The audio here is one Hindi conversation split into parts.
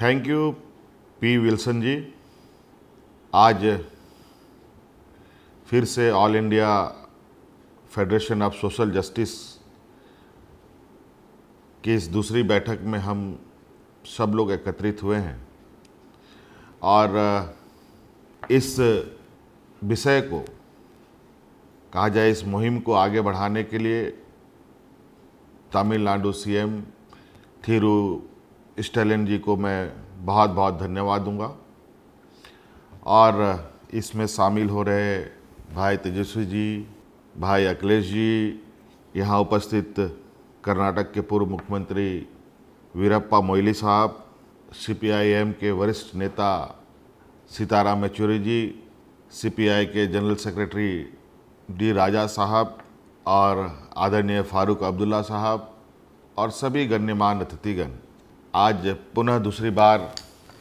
थैंक यू पी विल्सन जी। आज फिर से all India federation of social justice की इस दूसरी बैठक में हम सब लोग एकत्रित हुए हैं और इस विषय को कहा जाए, इस मुहिम को आगे बढ़ाने के लिए तमिलनाडु सीएम थिरु स्टैलिन जी को मैं बहुत बहुत धन्यवाद दूंगा और इसमें शामिल हो रहे भाई तेजस्वी जी, भाई अखिलेश जी, यहाँ उपस्थित कर्नाटक के पूर्व मुख्यमंत्री वीरप्पा मोइली साहब, सीपीआईएम के वरिष्ठ नेता सीताराम येचुरी जी, सीपीआई के जनरल सेक्रेटरी डी राजा साहब और आदरणीय फारूक अब्दुल्ला साहब और सभी गण्यमान्य अतिथिगण, आज पुनः दूसरी बार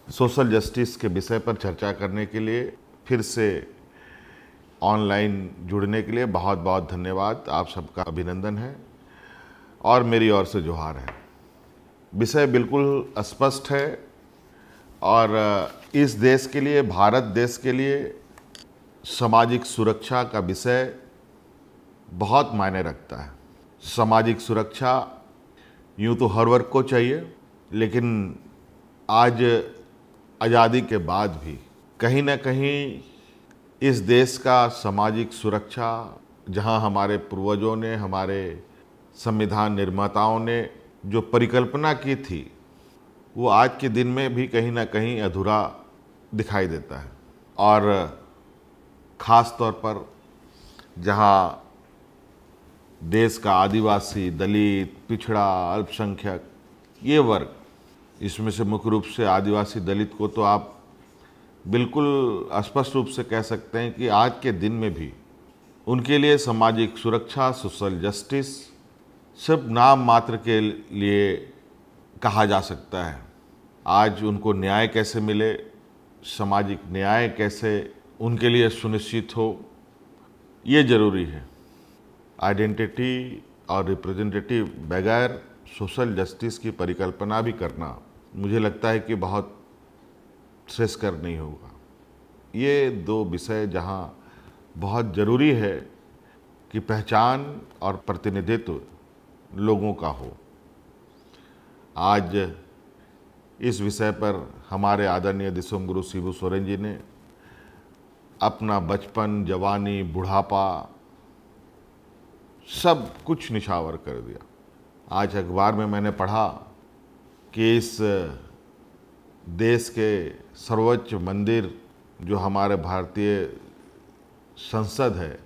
सोशल जस्टिस के विषय पर चर्चा करने के लिए फिर से ऑनलाइन जुड़ने के लिए बहुत बहुत धन्यवाद। आप सबका अभिनंदन है और मेरी ओर से जोहार है। विषय बिल्कुल स्पष्ट है और इस देश के लिए, भारत देश के लिए सामाजिक सुरक्षा का विषय बहुत मायने रखता है। सामाजिक सुरक्षा यूँ तो हर वर्ग को चाहिए, लेकिन आज आज़ादी के बाद भी कहीं ना कहीं इस देश का सामाजिक सुरक्षा, जहां हमारे पूर्वजों ने, हमारे संविधान निर्माताओं ने जो परिकल्पना की थी, वो आज के दिन में भी कहीं ना कहीं अधूरा दिखाई देता है। और ख़ास तौर पर जहां देश का आदिवासी, दलित, पिछड़ा, अल्पसंख्यक, ये वर्ग, इसमें से मुख्य रूप से आदिवासी दलित को तो आप बिल्कुल स्पष्ट रूप से कह सकते हैं कि आज के दिन में भी उनके लिए सामाजिक सुरक्षा, सोशल जस्टिस सिर्फ नाम मात्र के लिए कहा जा सकता है। आज उनको न्याय कैसे मिले, सामाजिक न्याय कैसे उनके लिए सुनिश्चित हो, ये ज़रूरी है। आइडेंटिटी और रिप्रेजेंटेटिव बगैर सोशल जस्टिस की परिकल्पना भी करना मुझे लगता है कि बहुत श्रेयस्कर नहीं होगा। ये दो विषय जहाँ बहुत ज़रूरी है कि पहचान और प्रतिनिधित्व लोगों का हो। आज इस विषय पर हमारे आदरणीय दिसोमगुरु शिबू सोरेन जी ने अपना बचपन, जवानी, बुढ़ापा सब कुछ निछावर कर दिया। आज अखबार में मैंने पढ़ा कि इस देश के सर्वोच्च मंदिर जो हमारे भारतीय संसद है,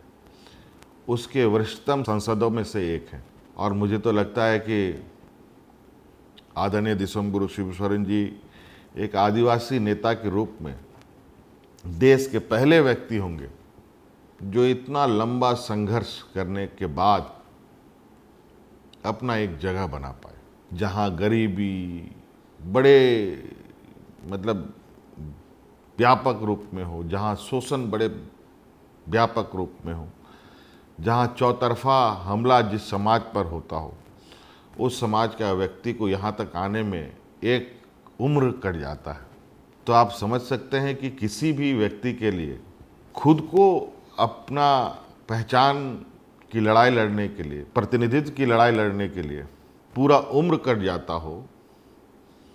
उसके वरिष्ठतम सांसदों में से एक है। और मुझे तो लगता है कि आदरणीय दिसोमगुरु शिबू सोरेन जी एक आदिवासी नेता के रूप में देश के पहले व्यक्ति होंगे जो इतना लंबा संघर्ष करने के बाद अपना एक जगह बना पाए, जहां गरीबी बड़े व्यापक रूप में हो, जहां शोषण बड़े व्यापक रूप में हो, जहां चौतरफा हमला जिस समाज पर होता हो, उस समाज का व्यक्ति को यहां तक आने में एक उम्र कट जाता है। तो आप समझ सकते हैं कि किसी भी व्यक्ति के लिए खुद को अपना पहचान की लड़ाई लड़ने के लिए, प्रतिनिधित्व की लड़ाई लड़ने के लिए पूरा उम्र कट जाता हो,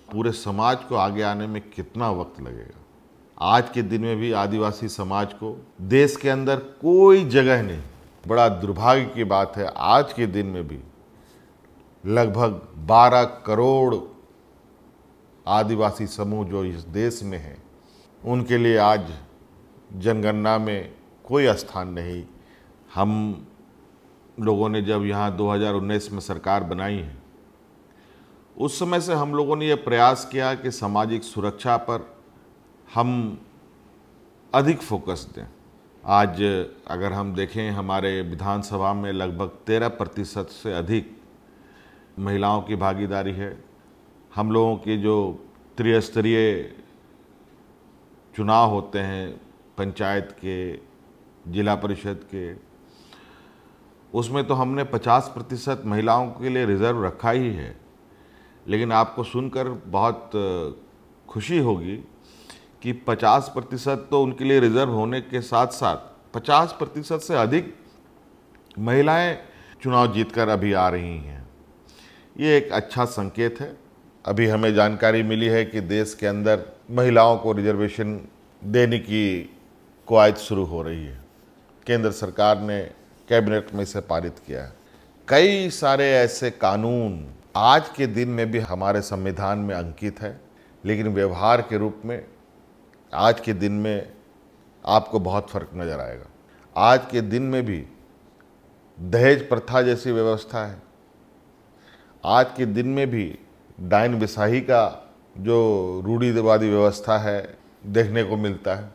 पूरे समाज को आगे आने में कितना वक्त लगेगा। आज के दिन में भी आदिवासी समाज को देश के अंदर कोई जगह नहीं। बड़ा दुर्भाग्य की बात है, आज के दिन में भी लगभग 12 करोड़ आदिवासी समूह जो इस देश में हैं, उनके लिए आज जनगणना में कोई स्थान नहीं। हम लोगों ने जब यहाँ 2019 में सरकार बनाई है, उस समय से हम लोगों ने ये प्रयास किया कि सामाजिक सुरक्षा पर हम अधिक फोकस दें। आज अगर हम देखें, हमारे विधानसभा में लगभग 13% से अधिक महिलाओं की भागीदारी है। हम लोगों के जो त्रिस्तरीय चुनाव होते हैं, पंचायत के, जिला परिषद के, उसमें तो हमने 50% महिलाओं के लिए रिजर्व रखा ही है। लेकिन आपको सुनकर बहुत खुशी होगी कि 50% तो उनके लिए रिजर्व होने के साथ साथ 50% से अधिक महिलाएं चुनाव जीतकर अभी आ रही हैं। ये एक अच्छा संकेत है। अभी हमें जानकारी मिली है कि देश के अंदर महिलाओं को रिजर्वेशन देने की कवायद शुरू हो रही है। केंद्र सरकार ने कैबिनेट में इसे पारित किया है। कई सारे ऐसे कानून आज के दिन में भी हमारे संविधान में अंकित है, लेकिन व्यवहार के रूप में आज के दिन में आपको बहुत फर्क नज़र आएगा। आज के दिन में भी दहेज प्रथा जैसी व्यवस्था है। आज के दिन में भी डायन बिसाही का जो रूढ़िवादी व्यवस्था है देखने को मिलता है।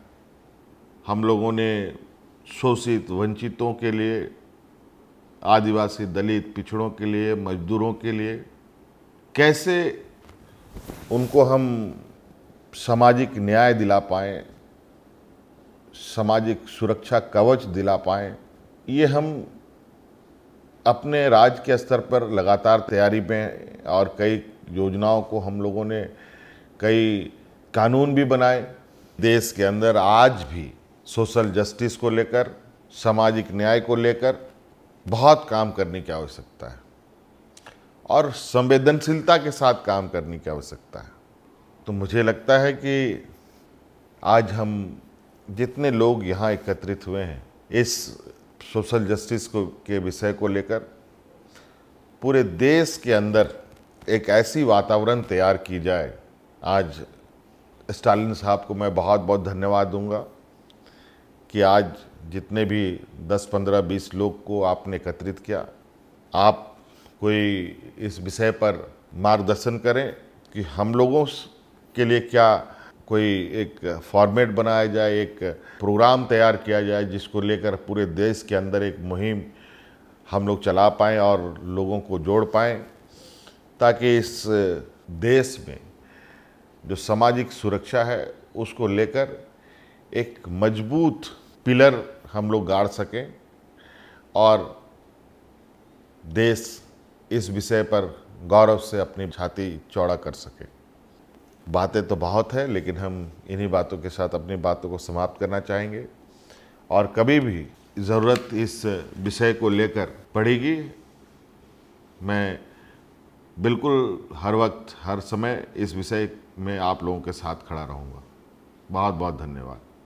हम लोगों ने शोषित वंचितों के लिए, आदिवासी दलित पिछड़ों के लिए, मजदूरों के लिए कैसे उनको हम सामाजिक न्याय दिला पाएँ, सामाजिक सुरक्षा कवच दिला पाएँ, ये हम अपने राज्य के स्तर पर लगातार तैयारी में, और कई योजनाओं को हम लोगों ने, कई कानून भी बनाए। देश के अंदर आज भी सोशल जस्टिस को लेकर, सामाजिक न्याय को लेकर बहुत काम करने की आवश्यकता है और संवेदनशीलता के साथ काम करने की आवश्यकता है। तो मुझे लगता है कि आज हम जितने लोग यहाँ एकत्रित हुए हैं इस सोशल जस्टिस के विषय को लेकर, पूरे देश के अंदर एक ऐसी वातावरण तैयार की जाए। आज स्टालिन साहब को मैं बहुत बहुत धन्यवाद दूंगा कि आज जितने भी 10, 15, 20 लोग को आपने एकत्रित किया। आप कोई इस विषय पर मार्गदर्शन करें कि हम लोगों के लिए क्या कोई एक फॉर्मेट बनाया जाए, एक प्रोग्राम तैयार किया जाए जिसको लेकर पूरे देश के अंदर एक मुहिम हम लोग चला पाएँ और लोगों को जोड़ पाएँ, ताकि इस देश में जो सामाजिक सुरक्षा है उसको लेकर एक मजबूत पिलर हम लोग गाड़ सकें और देश इस विषय पर गौरव से अपनी छाती चौड़ा कर सके। बातें तो बहुत है, लेकिन हम इन्हीं बातों के साथ अपनी बातों को समाप्त करना चाहेंगे। और कभी भी ज़रूरत इस विषय को लेकर पड़ेगी, मैं बिल्कुल हर वक्त, हर समय इस विषय में आप लोगों के साथ खड़ा रहूँगा। बहुत बहुत धन्यवाद।